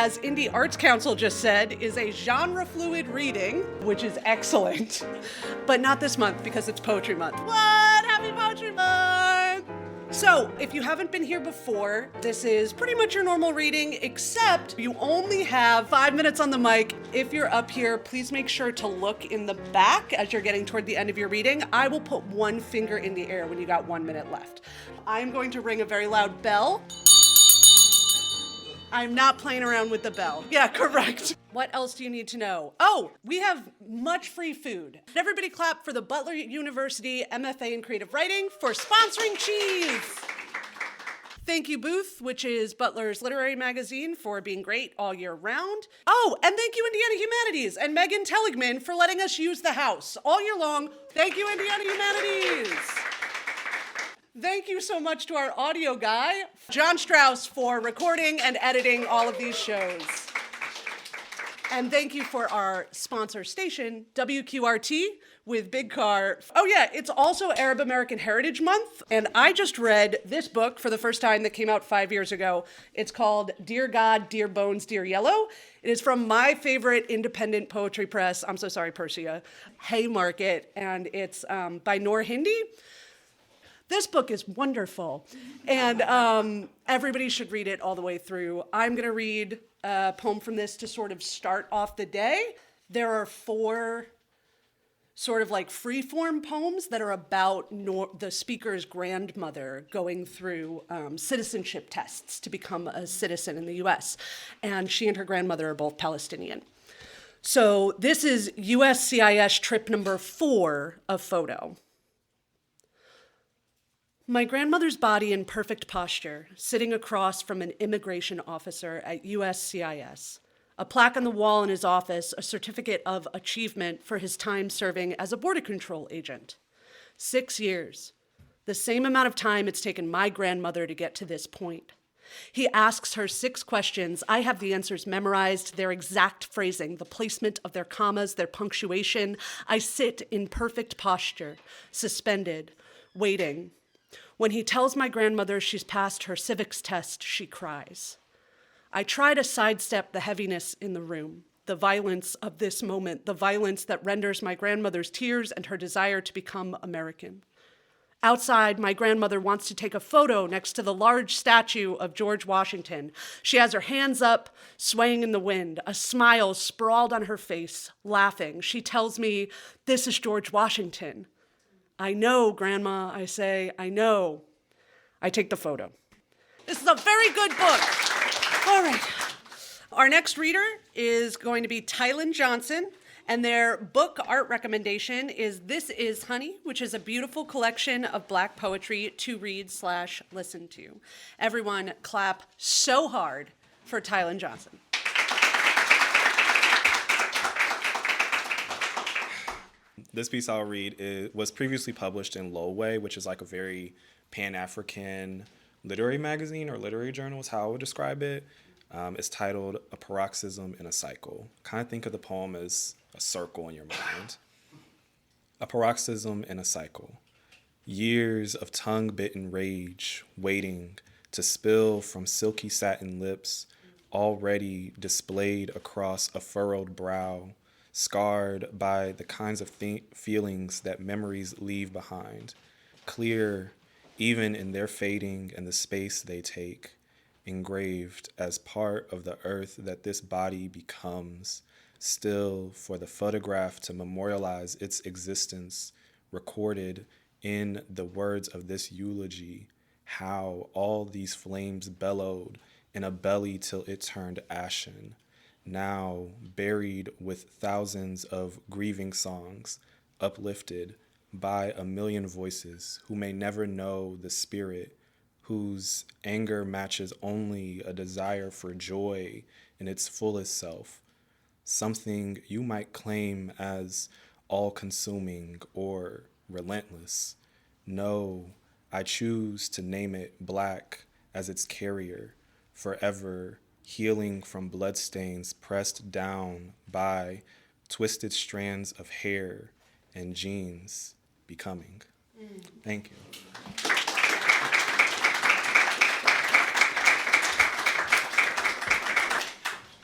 as Indie Arts Council just said, is a genre-fluid reading, which is excellent. But not this month, because it's Poetry Month. What? Happy Poetry Month! So, if you haven't been here before, this is pretty much your normal reading, except you only have 5 minutes on the mic. If you're up here, please make sure to look in the back as you're getting toward the end of your reading. I will put one finger in the air when you got 1 minute left. I'm going to ring a very loud bell. I'm not playing around with the bell. Yeah, correct. What else do you need to know? Oh, we have much free food. Everybody clap for the Butler University MFA in Creative Writing for sponsoring cheese. Thank you, Booth, which is Butler's literary magazine, for being great all year round. Oh, and thank you, Indiana Humanities, and Megan Telligman for letting us use the house all year long. Thank you, Indiana Humanities. Thank you so much to our audio guy, John Strauss, for recording and editing all of these shows. And thank you for our sponsor station, WQRT, with Big Car. Oh yeah, it's also Arab American Heritage Month, and I just read this book for the first time that came out 5 years ago. It's called Dear God, Dear Bones, Dear Yellow. It is from my favorite independent poetry press, I'm so sorry, Persia, Haymarket, and it's by Noor Hindi. This book is wonderful, and everybody should read it all the way through. I'm going to read a poem from this to sort of start off the day. There are 4 sort of like free-form poems that are about the speaker's grandmother going through citizenship tests to become a citizen in the US, and she and her grandmother are both Palestinian. So this is USCIS trip number 4 of photo. My grandmother's body in perfect posture, sitting across from an immigration officer at USCIS. A plaque on the wall in his office, a certificate of achievement for his time serving as a border control agent. 6 years, the same amount of time it's taken my grandmother to get to this point. He asks her 6 questions. I have the answers memorized, their exact phrasing, the placement of their commas, their punctuation. I sit in perfect posture, suspended, waiting. When he tells my grandmother she's passed her civics test, she cries. I try to sidestep the heaviness in the room, the violence of this moment, the violence that renders my grandmother's tears and her desire to become American. Outside, my grandmother wants to take a photo next to the large statue of George Washington. She has her hands up, swaying in the wind, a smile sprawled on her face, laughing. She tells me, "This is George Washington." I know, Grandma, I say, I know. I take the photo. This is a very good book. All right. Our next reader is going to be Tylyn Johnson, and their book art recommendation is This Is Honey, which is a beautiful collection of Black poetry to read/listen to. Everyone clap so hard for Tylyn Johnson. This piece I'll read was previously published in Lowway, which is like a very Pan-African literary magazine or literary journal is how I would describe it. It's titled A Paroxysm in a Cycle. Kind of think of the poem as a circle in your mind. A paroxysm in a cycle. Years of tongue-bitten rage waiting to spill from silky satin lips already displayed across a furrowed brow, scarred by the kinds of feelings that memories leave behind, clear even in their fading and the space they take, engraved as part of the earth that this body becomes, still for the photograph to memorialize its existence, recorded in the words of this eulogy, how all these flames bellowed in a belly till it turned ashen, now buried with thousands of grieving songs, uplifted by a million voices who may never know the spirit, whose anger matches only a desire for joy in its fullest self, something you might claim as all-consuming or relentless. No, I choose to name it Black as its carrier, forever healing from bloodstains pressed down by twisted strands of hair and jeans becoming. Thank you.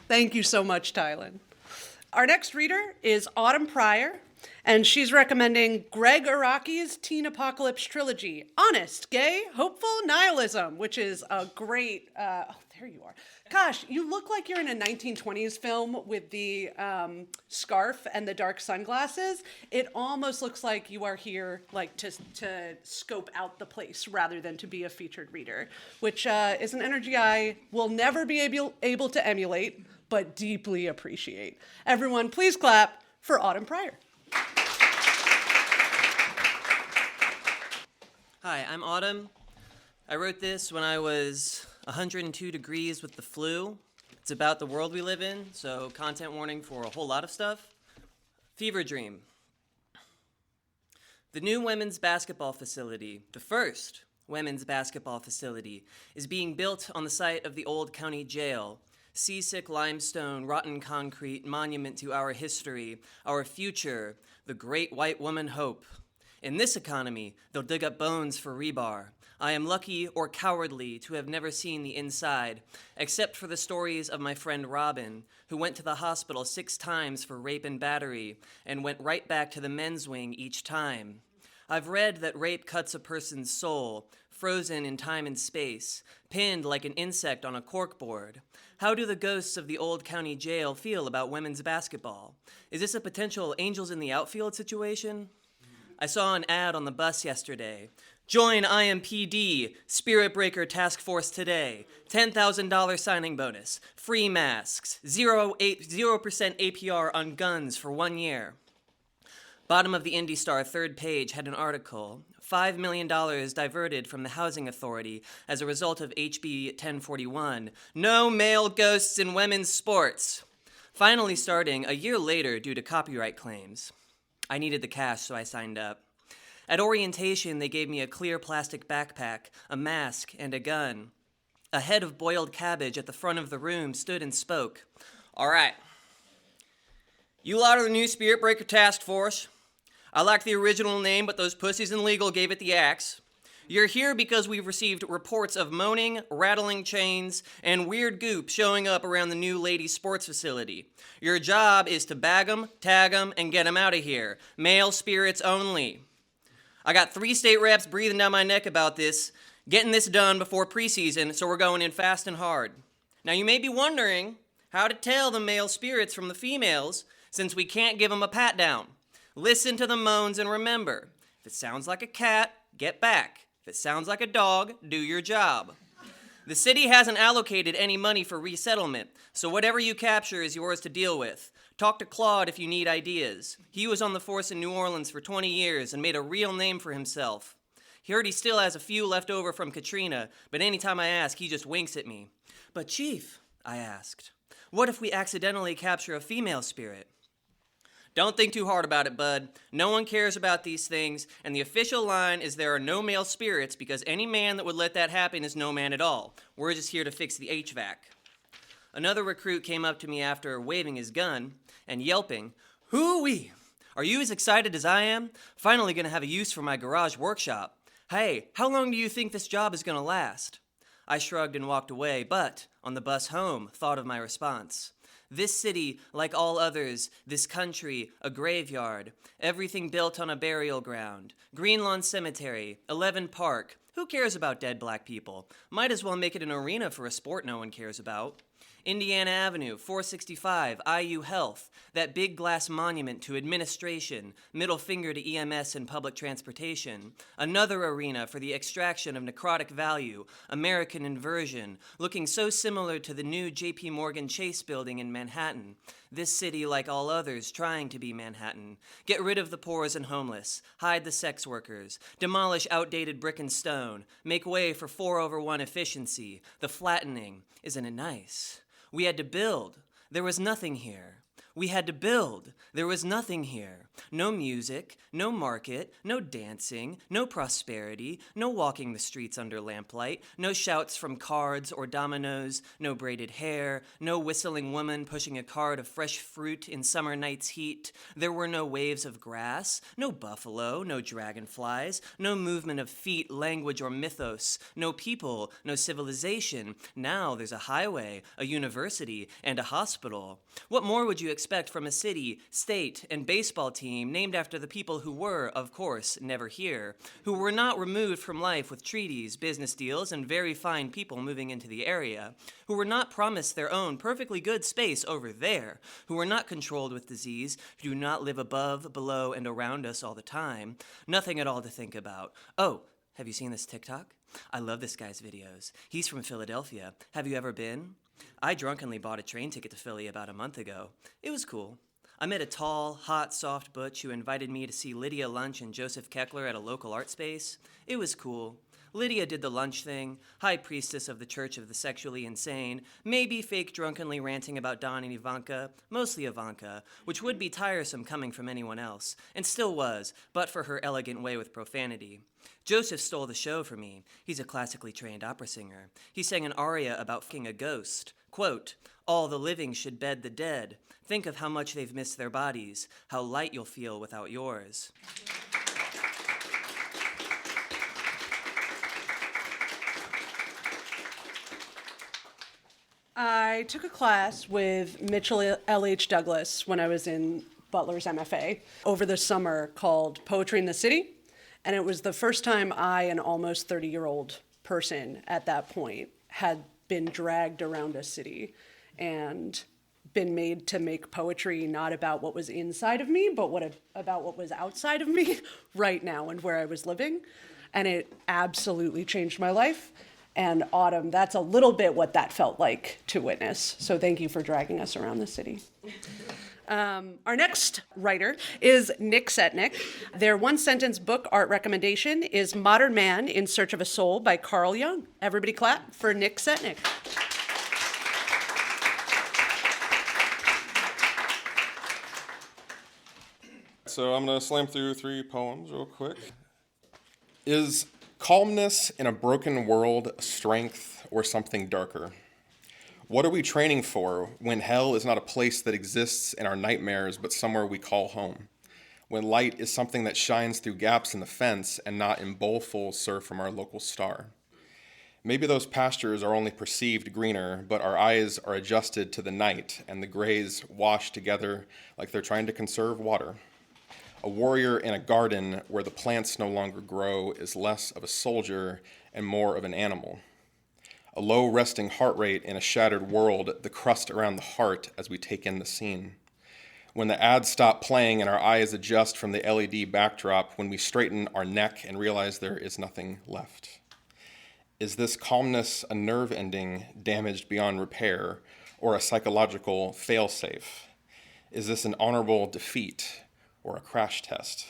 Thank you so much, Tylyn. Our next reader is Autumn Pryor, and she's recommending Greg Araki's teen apocalypse trilogy, Honest, Gay, Hopeful Nihilism, which is a great, there you are. Gosh, you look like you're in a 1920s film with the scarf and the dark sunglasses. It almost looks like you are here like to scope out the place rather than to be a featured reader, which is an energy I will never be able to emulate, but deeply appreciate. Everyone, please clap for Autumn Pryor. Hi, I'm Autumn. I wrote this when I was 102 degrees with the flu. It's about the world we live in, so content warning for a whole lot of stuff. Fever dream. The new women's basketball facility, the first women's basketball facility, is being built on the site of the old county jail. Seasick limestone, rotten concrete, monument to our history, our future, the great white woman hope. In this economy, they'll dig up bones for rebar. I am lucky or cowardly to have never seen the inside, except for the stories of my friend Robin, who went to the hospital 6 times for rape and battery, and went right back to the men's wing each time. I've read that rape cuts a person's soul, frozen in time and space, pinned like an insect on a corkboard. How do the ghosts of the old county jail feel about women's basketball? Is this a potential angels in the outfield situation? I saw an ad on the bus yesterday. Join IMPD, Spirit Breaker Task Force today. $10,000 signing bonus, free masks, 0% APR on guns for 1 year. Bottom of the Indy Star, 3rd page, had an article. $5 million diverted from the Housing Authority as a result of HB 1041. No male ghosts in women's sports. Finally starting a year later due to copyright claims. I needed the cash, so I signed up. At orientation, they gave me a clear plastic backpack, a mask, and a gun. A head of boiled cabbage at the front of the room stood and spoke. All right. You lot are the new Spirit Breaker Task Force. I like the original name, but those pussies in legal gave it the axe. You're here because we've received reports of moaning, rattling chains, and weird goop showing up around the new ladies' sports facility. Your job is to bag 'em, tag 'em, and get 'em out of here. Male spirits only. I got 3 state reps breathing down my neck about this, getting this done before preseason, so we're going in fast and hard. Now you may be wondering how to tell the male spirits from the females, since we can't give 'em a pat down. Listen to the moans and remember, if it sounds like a cat, get back. If it sounds like a dog, do your job. The city hasn't allocated any money for resettlement, so whatever you capture is yours to deal with. Talk to Claude if you need ideas. He was on the force in New Orleans for 20 years and made a real name for himself. He heard he still has a few left over from Katrina, but anytime I ask, he just winks at me. But Chief, I asked, what if we accidentally capture a female spirit? Don't think too hard about it, bud. No one cares about these things, and the official line is there are no male spirits because any man that would let that happen is no man at all. We're just here to fix the HVAC. Another recruit came up to me after waving his gun and yelping, "Hoo-wee! Are you as excited as I am? Finally gonna have a use for my garage workshop. Hey, how long do you think this job is gonna last?" I shrugged and walked away, but on the bus home, thought of my response. This city, like all others, this country, a graveyard, everything built on a burial ground, Green Lawn Cemetery, 11 Park. Who cares about dead black people? Might as well make it an arena for a sport no one cares about. Indiana Avenue, 465, IU Health, that big glass monument to administration, middle finger to EMS and public transportation. Another arena for the extraction of necrotic value, American inversion, looking so similar to the new J.P. Morgan Chase building in Manhattan. This city, like all others, trying to be Manhattan. Get rid of the poor and homeless, hide the sex workers, demolish outdated brick and stone, make way for 4/1 efficiency, the flattening. Isn't it nice? We had to build. There was nothing here. We had to build. There was nothing here. No music, no market, no dancing, no prosperity, no walking the streets under lamplight, no shouts from cards or dominoes, no braided hair, no whistling woman pushing a cart of fresh fruit in summer night's heat. There were no waves of grass, no buffalo, no dragonflies, no movement of feet, language, or mythos, no people, no civilization. Now there's a highway, a university, and a hospital. What more would you expect from a city, state, and baseball team named after the people who were, of course, never here, who were not removed from life with treaties, business deals, and very fine people moving into the area, who were not promised their own perfectly good space over there, who were not controlled with disease, who do not live above, below, and around us all the time? Nothing at all to think about. Oh, have you seen this TikTok? I love this guy's videos. He's from Philadelphia. Have you ever been? I drunkenly bought a train ticket to Philly about a month ago. It was cool. I met a tall, hot, soft butch who invited me to see Lydia Lunch and Joseph Keckler at a local art space. It was cool. Lydia did the lunch thing, high priestess of the Church of the Sexually Insane, maybe fake drunkenly ranting about Don and Ivanka, mostly Ivanka, which would be tiresome coming from anyone else, and still was, but for her elegant way with profanity. Joseph stole the show for me. He's a classically trained opera singer. He sang an aria about f***ing a ghost. Quote, "All the living should bed the dead. Think of how much they've missed their bodies, how light you'll feel without yours." I took a class with Mitchell L.H. Douglas when I was in Butler's MFA over the summer called Poetry in the City. And it was the first time I, an almost 30-year-old person at that point, had been dragged around a city and been made to make poetry not about what was inside of me, but about what was outside of me right now and where I was living. And it absolutely changed my life. And Autumn, that's a little bit what that felt like to witness. So thank you for dragging us around the city. Our next writer is Nick Setnik. Their one-sentence book art recommendation is Modern Man in Search of a Soul by Carl Jung. Everybody clap for Nick Setnik. So I'm going to slam through 3 poems real quick. Is calmness in a broken world a strength or something darker? What are we training for when hell is not a place that exists in our nightmares but somewhere we call home? When light is something that shines through gaps in the fence and not in bowlful surf from our local star? Maybe those pastures are only perceived greener, but our eyes are adjusted to the night and the grays wash together like they're trying to conserve water. A warrior in a garden where the plants no longer grow is less of a soldier and more of an animal. A low resting heart rate in a shattered world, the crust around the heart as we take in the scene. When the ads stop playing and our eyes adjust from the LED backdrop, when we straighten our neck and realize there is nothing left. Is this calmness a nerve ending damaged beyond repair or a psychological failsafe? Is this an honorable defeat or a crash test?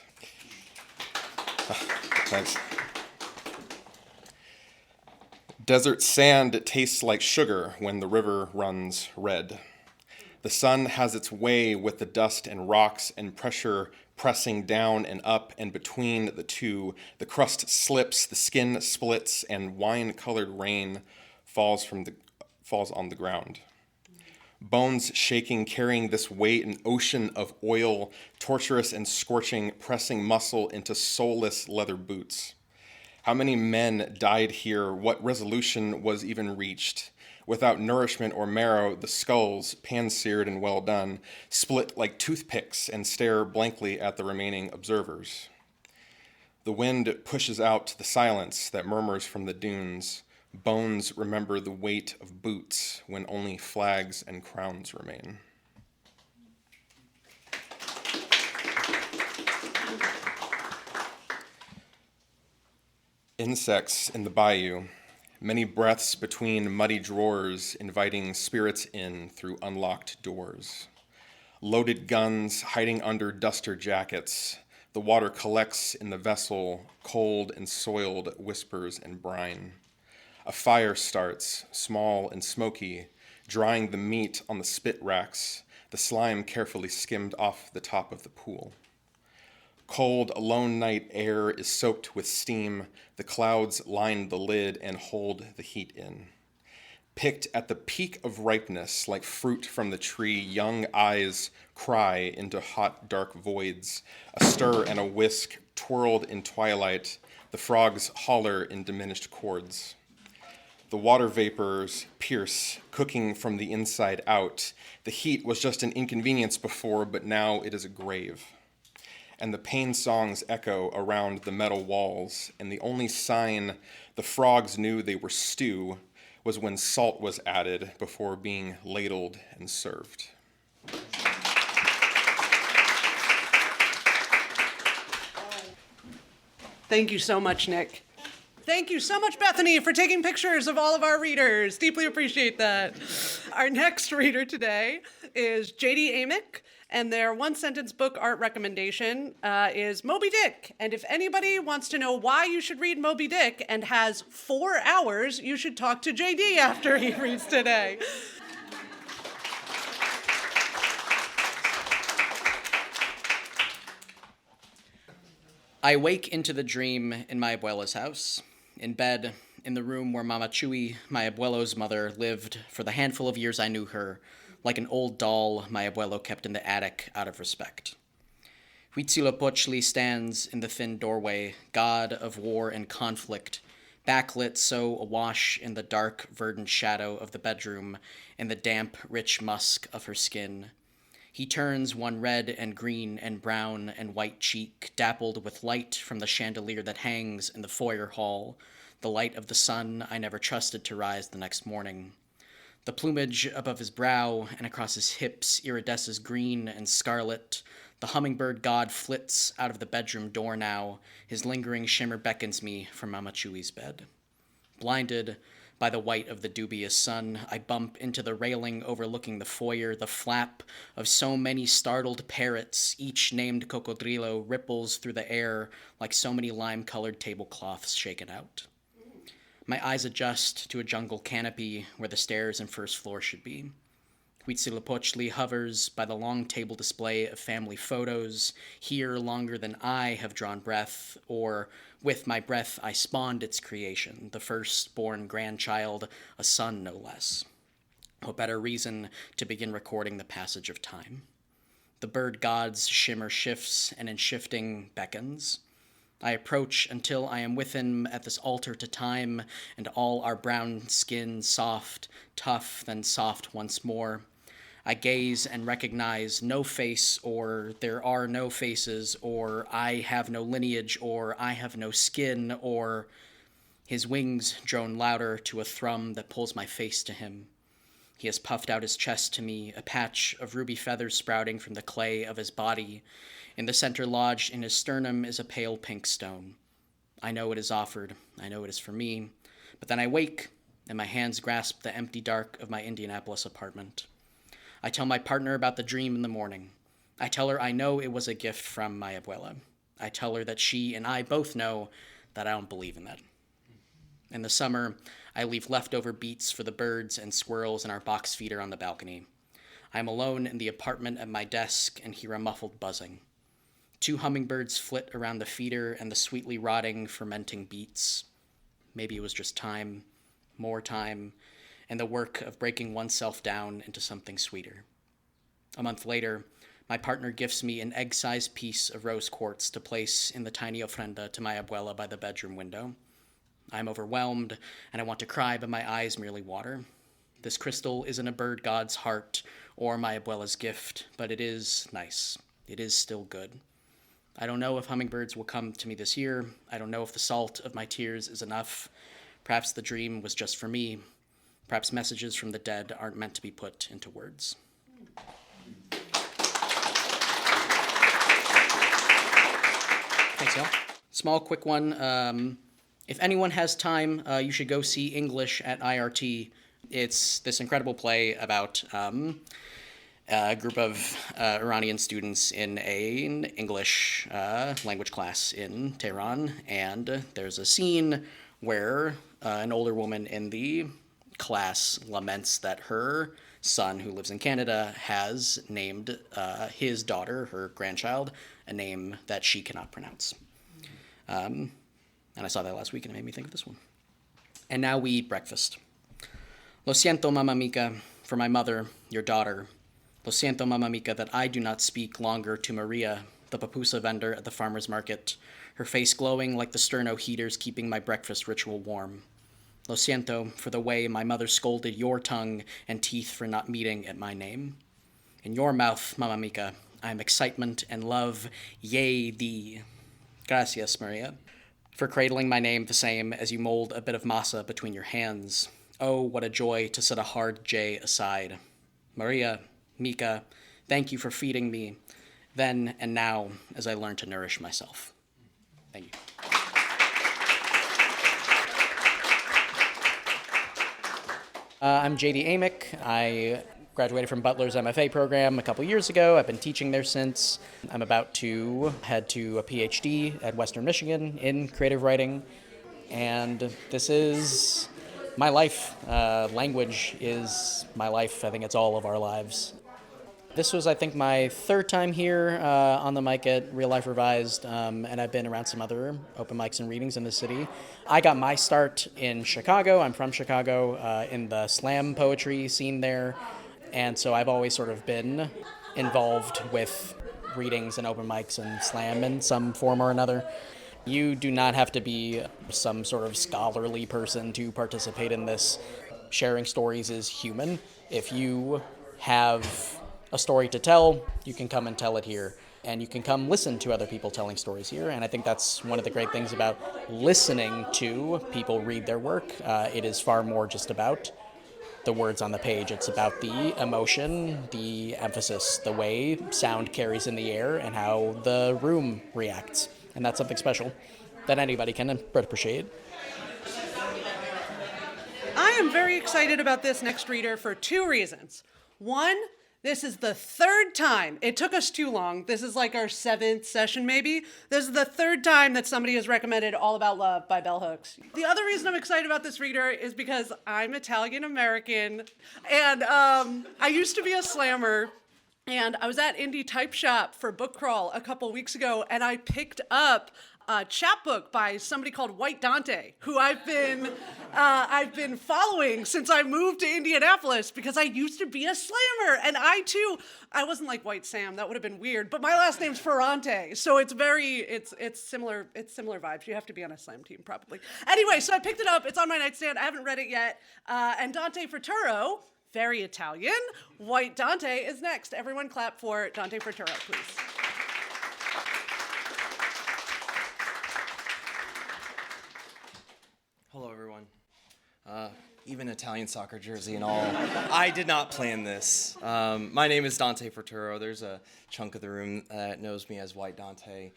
Thanks. Desert sand tastes like sugar when the river runs red. The sun has its way with the dust and rocks and pressure pressing down and up, and between the two, the crust slips, the skin splits, and wine-colored rain falls on the ground. Bones shaking, carrying this weight, an ocean of oil, torturous and scorching, pressing muscle into soulless leather boots. How many men died here? What resolution was even reached? Without nourishment or marrow, the skulls, pan-seared and well done, split like toothpicks and stare blankly at the remaining observers. The wind pushes out the silence that murmurs from the dunes. Bones remember the weight of boots when only flags and crowns remain. Insects in the bayou, many breaths between muddy drawers, inviting spirits in through unlocked doors. Loaded guns hiding under duster jackets. The water collects in the vessel, cold and soiled whispers and brine. A fire starts, small and smoky, drying the meat on the spit racks, the slime carefully skimmed off the top of the pool. Cold, lone night air is soaked with steam. The clouds line the lid and hold the heat in. Picked at the peak of ripeness, like fruit from the tree, young eyes cry into hot, dark voids. A stir and a whisk twirled in twilight. The frogs holler in diminished chords. The water vapors pierce, cooking from the inside out. The heat was just an inconvenience before, but now it is a grave. And the pain songs echo around the metal walls, and the only sign the frogs knew they were stew was when salt was added before being ladled and served. Thank you so much, Nick. Thank you so much, Bethany, for taking pictures of all of our readers. Deeply appreciate that. Our next reader today is J.D. Amick, and their one-sentence book art recommendation is Moby Dick. And if anybody wants to know why you should read Moby Dick and has 4 hours, you should talk to J.D. after he reads today. I wake into the dream in my abuela's house, in bed, in the room where Mama Chuy, my abuelo's mother, lived for the handful of years I knew her, like an old doll my abuelo kept in the attic out of respect. Huitzilopochtli stands in the thin doorway, god of war and conflict, backlit so awash in the dark, verdant shadow of the bedroom and the damp, rich musk of her skin. He turns one red and green and brown and white cheek, dappled with light from the chandelier that hangs in the foyer hall, the light of the sun I never trusted to rise the next morning. The plumage above his brow and across his hips iridesces green and scarlet. The hummingbird god flits out of the bedroom door now. His lingering shimmer beckons me from Mama Chuy's bed. Blinded by the white of the dubious sun, I bump into the railing overlooking the foyer. The flap of so many startled parrots, each named Cocodrilo, ripples through the air like so many lime-colored tablecloths shaken out. My eyes adjust to a jungle canopy where the stairs and first floor should be. Huitzilopochtli hovers by the long table display of family photos, here longer than I have drawn breath, or with my breath I spawned its creation, the firstborn grandchild, a son no less. What better reason to begin recording the passage of time? The bird god's shimmer shifts and in shifting beckons. I approach until I am with him at this altar to time, and all our brown skin soft, tough, then soft once more. I gaze and recognize no face, or there are no faces, or I have no lineage, or I have no skin, or his wings drone louder to a thrum that pulls my face to him. He has puffed out his chest to me, a patch of ruby feathers sprouting from the clay of his body. In the center lodged in his sternum is a pale pink stone. I know it is offered. I know it is for me. But then I wake, and my hands grasp the empty dark of my Indianapolis apartment. I tell my partner about the dream in the morning. I tell her I know it was a gift from my abuela. I tell her that she and I both know that I don't believe in that. In the summer, I leave leftover beets for the birds and squirrels in our box feeder on the balcony. I am alone in the apartment at my desk and hear a muffled buzzing. 2 hummingbirds flit around the feeder and the sweetly rotting, fermenting beets. Maybe it was just time, more time, and the work of breaking oneself down into something sweeter. A month later, my partner gifts me an egg-sized piece of rose quartz to place in the tiny ofrenda to my abuela by the bedroom window. I am overwhelmed, and I want to cry, but my eyes merely water. This crystal isn't a bird god's heart or my abuela's gift, but it is nice. It is still good. I don't know if hummingbirds will come to me this year. I don't know if the salt of my tears is enough. Perhaps the dream was just for me. Perhaps messages from the dead aren't meant to be put into words. Thanks, y'all. Small, quick one. If anyone has time, you should go see English at IRT. It's this incredible play about a group of Iranian students in an English language class in Tehran, and there's a scene where an older woman in the class laments that her son, who lives in Canada, has named his daughter, her grandchild, a name that she cannot pronounce. And I saw that last week and it made me think of this one. And now we eat breakfast. Lo siento, mamma mica, for my mother, your daughter. Lo siento, mamma mica, that I do not speak longer to Maria, the pupusa vendor at the farmer's market, her face glowing like the sterno heaters keeping my breakfast ritual warm. Lo siento for the way my mother scolded your tongue and teeth for not meeting at my name. In your mouth, mamma mica, I am excitement and love, yea thee. Gracias, Maria, for cradling my name the same as you mold a bit of masa between your hands. Oh, what a joy to set a hard J aside. Maria, Mica, thank you for feeding me, then and now, as I learn to nourish myself. Thank you. I'm JD Amick. I graduated from Butler's MFA program a couple years ago. I've been teaching there since. I'm about to head to a PhD at Western Michigan in creative writing. And this is my life. Language is my life. I think it's all of our lives. This was, I think, my third time here on the mic at Real Life Revised, and I've been around some other open mics and readings in the city. I got my start in Chicago. I'm from Chicago, in the slam poetry scene there, and so I've always sort of been involved with readings and open mics and slam in some form or another. You do not have to be some sort of scholarly person to participate in this. Sharing stories is human. If you have a story to tell, you can come and tell it here, and you can come listen to other people telling stories here, and I think that's one of the great things about listening to people read their work. It is far more just about the words on the page. It's about the emotion, the emphasis, the way sound carries in the air, and how the room reacts, and that's something special that anybody can appreciate. I am very excited about this next reader for two reasons. One, this is the third time. It took us too long. This is like our 7th session, maybe. This is the third time that somebody has recommended All About Love by Bell Hooks. The other reason I'm excited about this reader is because I'm Italian-American, and I used to be a slammer, and I was at Indie Type Shop for book crawl a couple weeks ago, and I picked up a chapbook by somebody called White Dante, who I've been following since I moved to Indianapolis because I used to be a slammer, and I wasn't like White Sam, that would have been weird, but my last name's Ferrante, so it's similar vibes. You have to be on a slam team probably. Anyway, so I picked it up. It's on my nightstand. I haven't read it yet, and Dante Fratturo, very Italian. White Dante is next. Everyone clap for Dante Fratturo, please. Hello, everyone. Even Italian soccer jersey and all. I did not plan this. My name is Dante Fratturo. There's a chunk of the room that knows me as White Dante.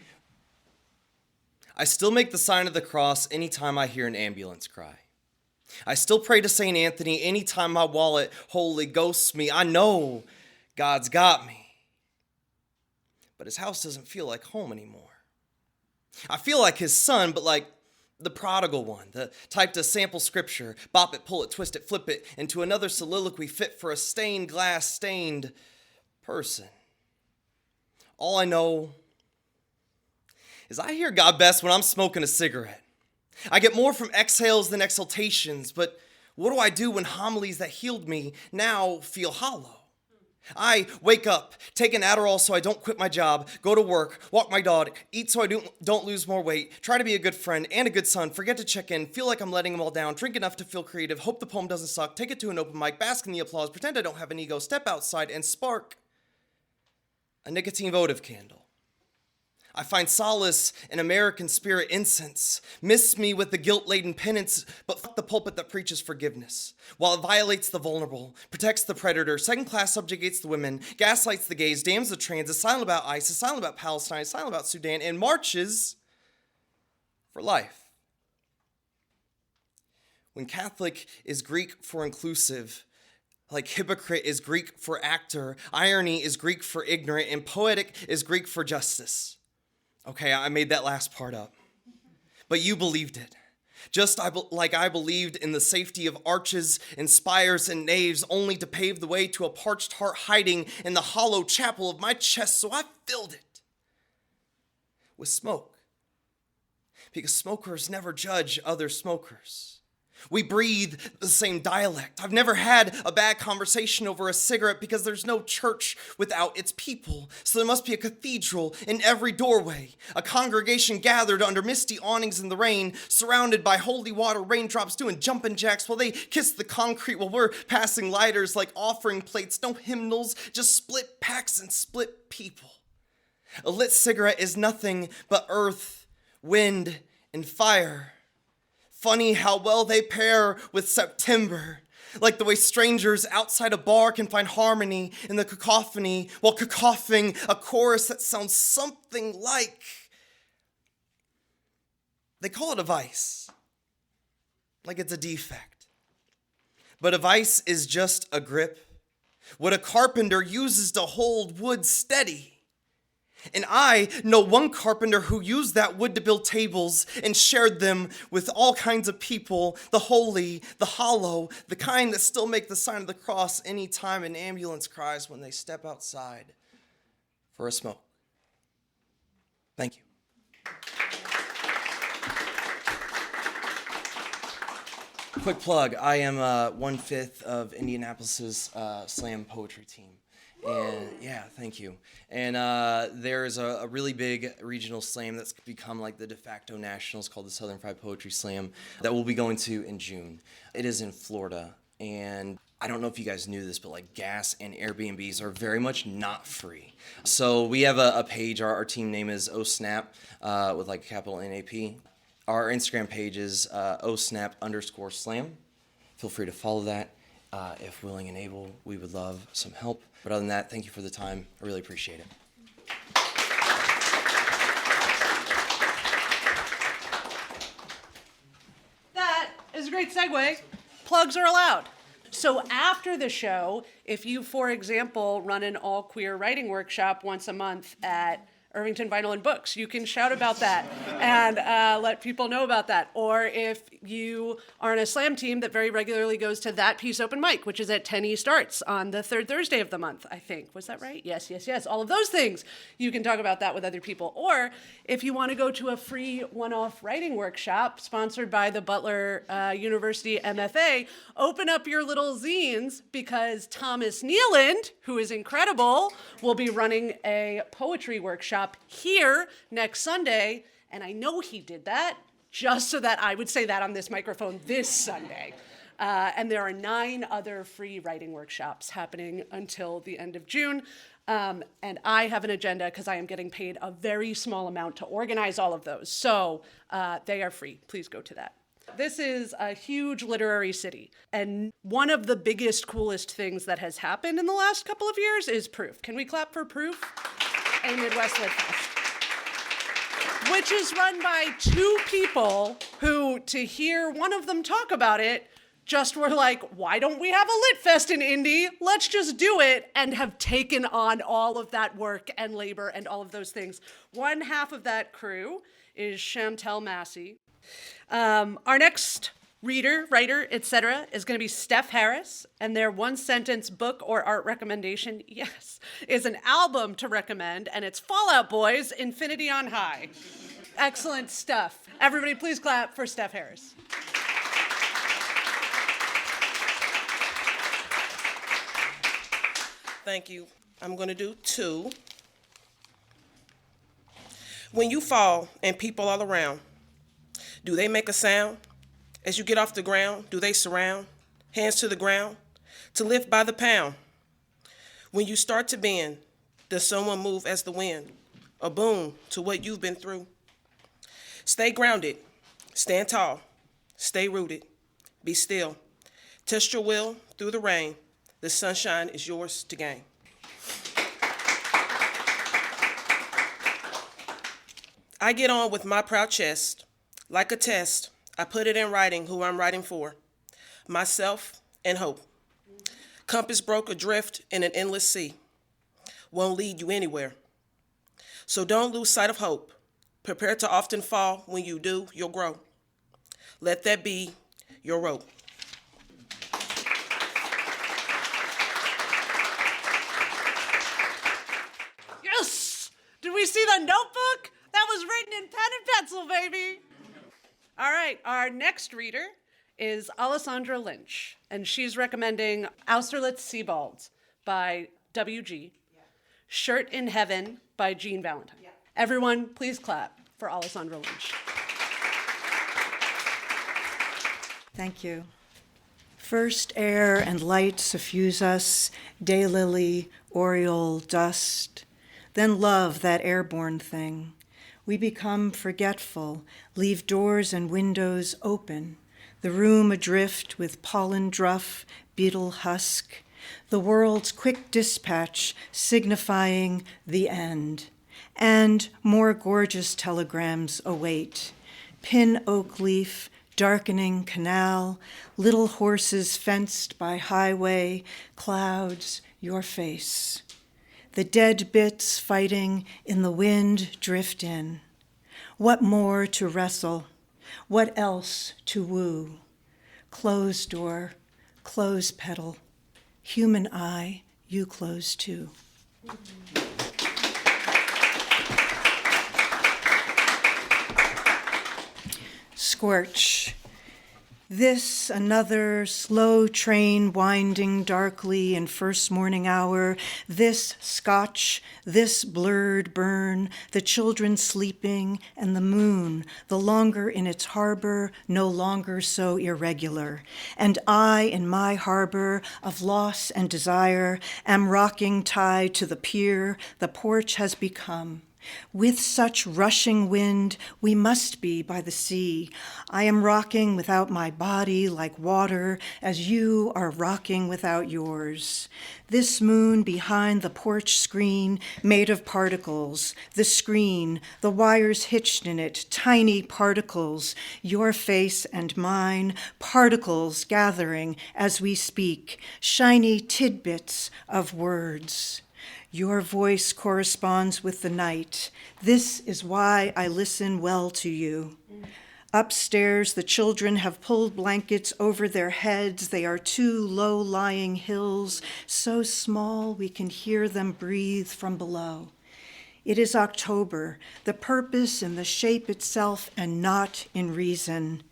I still make the sign of the cross anytime I hear an ambulance cry. I still pray to St. Anthony anytime my wallet wholly ghosts me. I know God's got me. But his house doesn't feel like home anymore. I feel like his son, but like the prodigal one, the type to sample scripture, bop it, pull it, twist it, flip it into another soliloquy fit for a stained glass, stained person. All I know is I hear God best when I'm smoking a cigarette. I get more from exhales than exaltations, but what do I do when homilies that healed me now feel hollow? I wake up, take an Adderall so I don't quit my job, go to work, walk my dog, eat so I don't lose more weight, try to be a good friend and a good son, forget to check in, feel like I'm letting them all down, drink enough to feel creative, hope the poem doesn't suck, take it to an open mic, bask in the applause, pretend I don't have an ego, step outside and spark a nicotine votive candle. I find solace in American spirit incense. Miss me with the guilt-laden penance, but fuck the pulpit that preaches forgiveness. While it violates the vulnerable, protects the predator, second-class subjugates the women, gaslights the gays, damns the trans, is silent about ISIS, silent about Palestine, silent about Sudan, and marches for life. When Catholic is Greek for inclusive, like hypocrite is Greek for actor, irony is Greek for ignorant, and poetic is Greek for justice. Okay, I made that last part up. But you believed it. Just like I believed in the safety of arches and spires and naves, only to pave the way to a parched heart hiding in the hollow chapel of my chest, so I filled it with smoke. Because smokers never judge other smokers. We breathe the same dialect. I've never had a bad conversation over a cigarette because there's no church without its people. So there must be a cathedral in every doorway, a congregation gathered under misty awnings in the rain, surrounded by holy water raindrops doing jumping jacks while they kiss the concrete while we're passing lighters like offering plates. No hymnals, just split packs and split people. A lit cigarette is nothing but earth, wind, and fire. Funny how well they pair with September. Like the way strangers outside a bar can find harmony in the cacophony while cacophing a chorus that sounds something like... They call it a vice. Like it's a defect. But a vice is just a grip. What a carpenter uses to hold wood steady. And I know one carpenter who used that wood to build tables and shared them with all kinds of people, the holy, the hollow, the kind that still make the sign of the cross anytime an ambulance cries when they step outside for a smoke. Thank you. Quick plug, I am 1/5 of Indianapolis's slam poetry team. And yeah, thank you. And there's a really big regional slam that's become like the de facto nationals called the Southern Fried Poetry Slam that we'll be going to in June. It is in Florida. And I don't know if you guys knew this, but like gas and Airbnbs are very much not free. So we have a page, our team name is OSNAP with like capital NAP. Our Instagram page is OSNAP_slam. Feel free to follow that. If willing and able, we would love some help. But other than that, thank you for the time. I really appreciate it. That is a great segue. Plugs are allowed. So after the show, if you, for example, run an all-queer writing workshop once a month at Irvington Vinyl and Books, you can shout about that and let people know about that. Or if you are on a slam team that very regularly goes to That Piece Open Mic, which is at 10 East Arts on the third Thursday of the month, I think. Was that right? Yes. All of those things. You can talk about that with other people. Or if you want to go to a free one-off writing workshop sponsored by the Butler University MFA, open up your little zines because Thomas Nealand, who is incredible, will be running a poetry workshop here next Sunday, and I know he did that just so that I would say that on this microphone this Sunday. And there are 9 other free writing workshops happening until the end of June. And I have an agenda because I am getting paid a very small amount to organize all of those. So they are free. Please go to that. This is a huge literary city. And one of the biggest, coolest things that has happened in the last couple of years is Proof. Can we clap for Proof? A Midwest Lit Fest, which is run by 2 people who, to hear one of them talk about it, just were like, why don't we have a Lit Fest in Indy? Let's just do it, and have taken on all of that work and labor and all of those things. One half of that crew is Chantel Massey. Our next reader, writer, etc., is going to be Steph Harris, and their one-sentence book or art recommendation, yes, is an album to recommend, and it's Fall Out Boy's Infinity on High. Excellent stuff. Everybody please clap for Steph Harris. Thank you. I'm going to do 2. When you fall and people all around, do they make a sound? As you get off the ground, do they surround? Hands to the ground, to lift by the pound. When you start to bend, does someone move as the wind? A boon to what you've been through. Stay grounded, stand tall, stay rooted, be still. Test your will through the rain. The sunshine is yours to gain. I get on with my proud chest. Like a test, I put it in writing who I'm writing for. Myself and hope. Compass broke adrift in an endless sea. Won't lead you anywhere. So don't lose sight of hope. Prepare to often fall. When you do, you'll grow. Let that be your rope. Yes! Did we see the Notebook? That was written in pen and pencil, baby. All right, our next reader is Alessandra Lynch, and she's recommending Austerlitz Sebald by W.G. Shirt in Heaven by Jean Valentine. Everyone, please clap for Alessandra Lynch. Thank you. First air and light suffuse us, daylily, aureole, dust. Then love, that airborne thing. We become forgetful, leave doors and windows open, the room adrift with pollen druff, beetle husk, the world's quick dispatch signifying the end. And more gorgeous telegrams await. Pin oak leaf, darkening canal, little horses fenced by highway, clouds, your face. The dead bits fighting in the wind drift in. What more to wrestle? What else to woo? Closed door, close petal, human eye, you close too. Scorch. This another slow train winding darkly in first morning hour, this scotch, this blurred burn, the children sleeping, and the moon, the longer in its harbor, no longer so irregular. And I in my harbor of loss and desire am rocking tied to the pier the porch has become. With such rushing wind, we must be by the sea. I am rocking without my body like water, as you are rocking without yours. This moon behind the porch screen, made of particles. The screen, the wires hitched in it, tiny particles. Your face and mine, particles gathering as we speak, shiny tidbits of words. Your voice corresponds with the night. This is why I listen well to you. Upstairs, the children have pulled blankets over their heads. They are two low-lying hills, so small we can hear them breathe from below. It is October, the purpose in the shape itself and not in reason.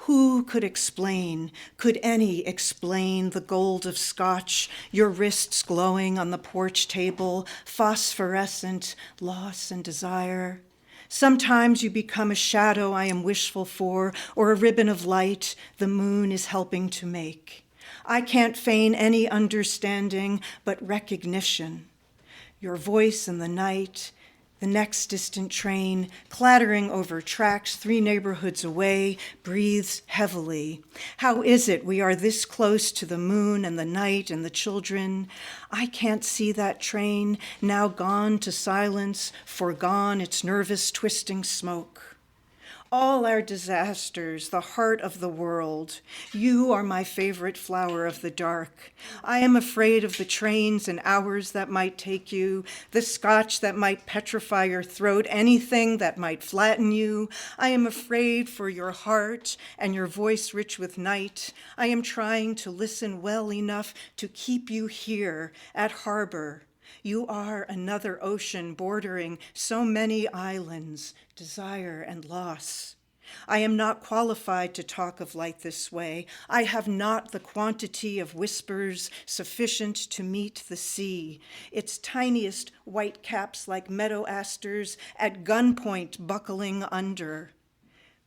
Who could explain, could any explain the gold of scotch, your wrists glowing on the porch table, phosphorescent, loss and desire? Sometimes you become a shadow I am wishful for, or a ribbon of light the moon is helping to make. I can't feign any understanding, but recognition. Your voice in the night, the next distant train, clattering over tracks 3 neighborhoods away, breathes heavily. How is it we are this close to the moon and the night and the children? I can't see that train, now gone to silence, forgone its nervous twisting smoke. All our disasters, the heart of the world. You are my favorite flower of the dark. I am afraid of the trains and hours that might take you, the scotch that might petrify your throat, anything that might flatten you. I am afraid for your heart and your voice rich with night. I am trying to listen well enough to keep you here at harbor. You are another ocean bordering so many islands, desire and loss. I am not qualified to talk of light this way. I have not the quantity of whispers sufficient to meet the sea, its tiniest white caps like meadow asters at gunpoint buckling under.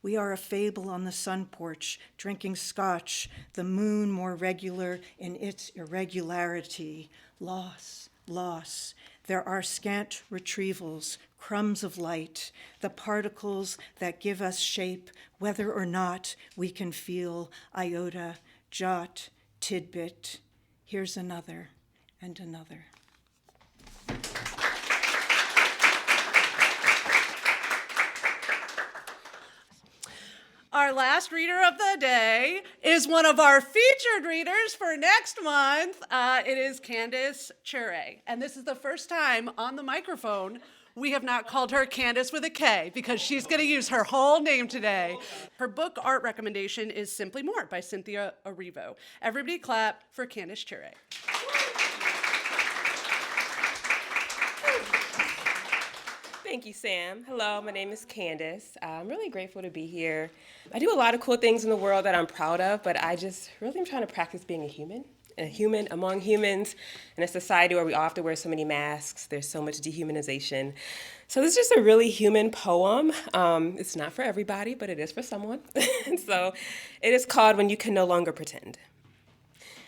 We are a fable on the sun porch, drinking scotch, the moon more regular in its irregularity. Loss. Loss. There are scant retrievals, crumbs of light, the particles that give us shape, whether or not we can feel iota, jot, tidbit. Here's another and another. Our last reader of the day is one of our featured readers for next month. It is Kandace Kyere. And this is the first time on the microphone we have not called her Kandace with a K, because she's going to use her whole name today. Her book art recommendation is Simply More by Cynthia Erivo. Everybody clap for Kandace Kyere. Thank you, Sam. Hello, my name is Kandace. I'm really grateful to be here. I do a lot of cool things in the world that I'm proud of, but I just really am trying to practice being a human among humans, in a society where we all have to wear so many masks. There's so much dehumanization. So this is just a really human poem. It's not for everybody, but it is for someone. So it is called When You Can No Longer Pretend.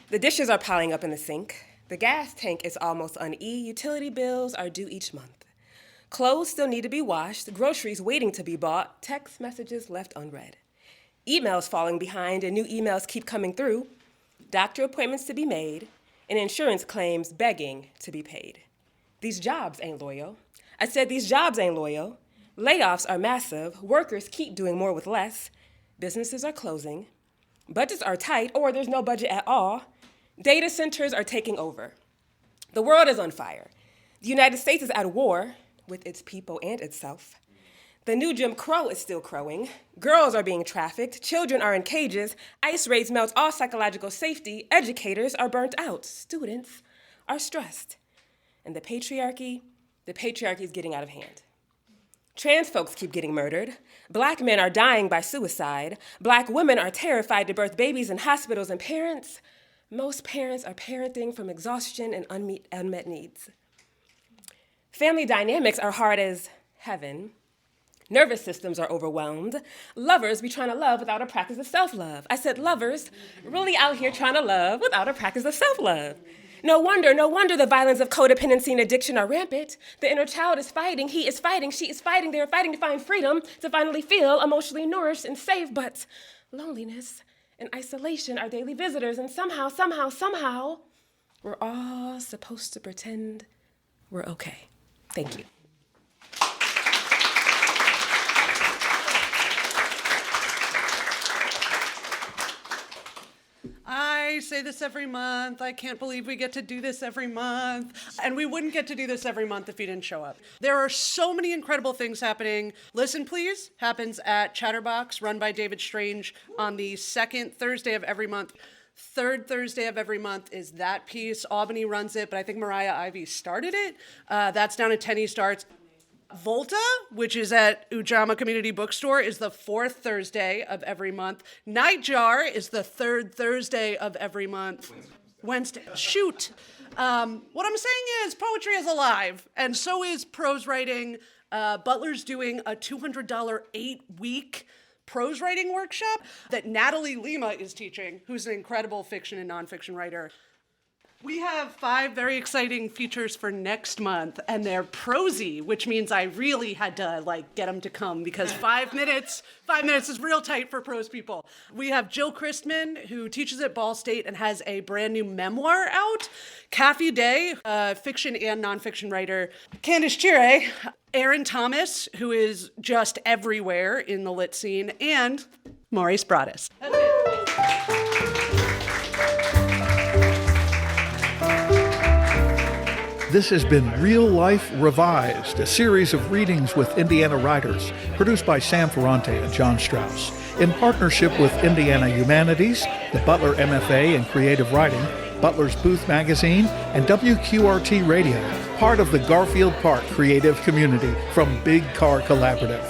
The dishes are piling up in the sink. The gas tank is almost un-E. Utility bills are due each month. Clothes still need to be washed, groceries waiting to be bought, text messages left unread. Emails falling behind and new emails keep coming through, doctor appointments to be made, and insurance claims begging to be paid. These jobs ain't loyal. I said these jobs ain't loyal. Layoffs are massive, workers keep doing more with less, businesses are closing, budgets are tight or there's no budget at all, data centers are taking over. The world is on fire. The United States is at war with its people and itself. The new Jim Crow is still crowing. Girls are being trafficked. Children are in cages. ICE raids melt all psychological safety. Educators are burnt out. Students are stressed. And the patriarchy is getting out of hand. Trans folks keep getting murdered. Black men are dying by suicide. Black women are terrified to birth babies in hospitals, and most parents are parenting from exhaustion and unmet needs. Family dynamics are hard as heaven. Nervous systems are overwhelmed. Lovers be trying to love without a practice of self-love. I said lovers really out here trying to love without a practice of self-love. No wonder the violence of codependency and addiction are rampant. The inner child is fighting, he is fighting, she is fighting, they're fighting to find freedom, to finally feel emotionally nourished and safe, but loneliness and isolation are daily visitors, and somehow, we're all supposed to pretend we're okay. Thank you. I say this every month. I can't believe we get to do this every month. And we wouldn't get to do this every month if you didn't show up. There are so many incredible things happening. Listen Please happens at Chatterbox, run by David Strange, on the second Thursday of every month. Third Thursday of every month is that piece. Albany runs it, but I think Mariah Ivy started it. That's down at 10 starts. Volta, which is at Ujamaa Community Bookstore, is the fourth Thursday of every month. Nightjar is the third Thursday of every month. Wednesday. Shoot. What I'm saying is poetry is alive, and so is prose writing. Butler's doing a $200 8-week prose writing workshop that Natalie Lima is teaching, who's an incredible fiction and nonfiction writer. We have 5 very exciting features for next month, and they're prosy, which means I really had to get them to come, because 5 minutes is real tight for prose people. We have Jill Christman, who teaches at Ball State and has a brand new memoir out. Kathy Day, a fiction and nonfiction writer. Kandace Kyere, Aaron Thomas, who is just everywhere in the lit scene, and Maurice Broaddus. That's it. This has been Real Life Revised, a series of readings with Indiana writers, produced by Sam Ferrante and John Strauss, in partnership with Indiana Humanities, the Butler MFA in Creative Writing, Butler's Booth Magazine, and WQRT Radio, part of the Garfield Park creative community from Big Car Collaborative.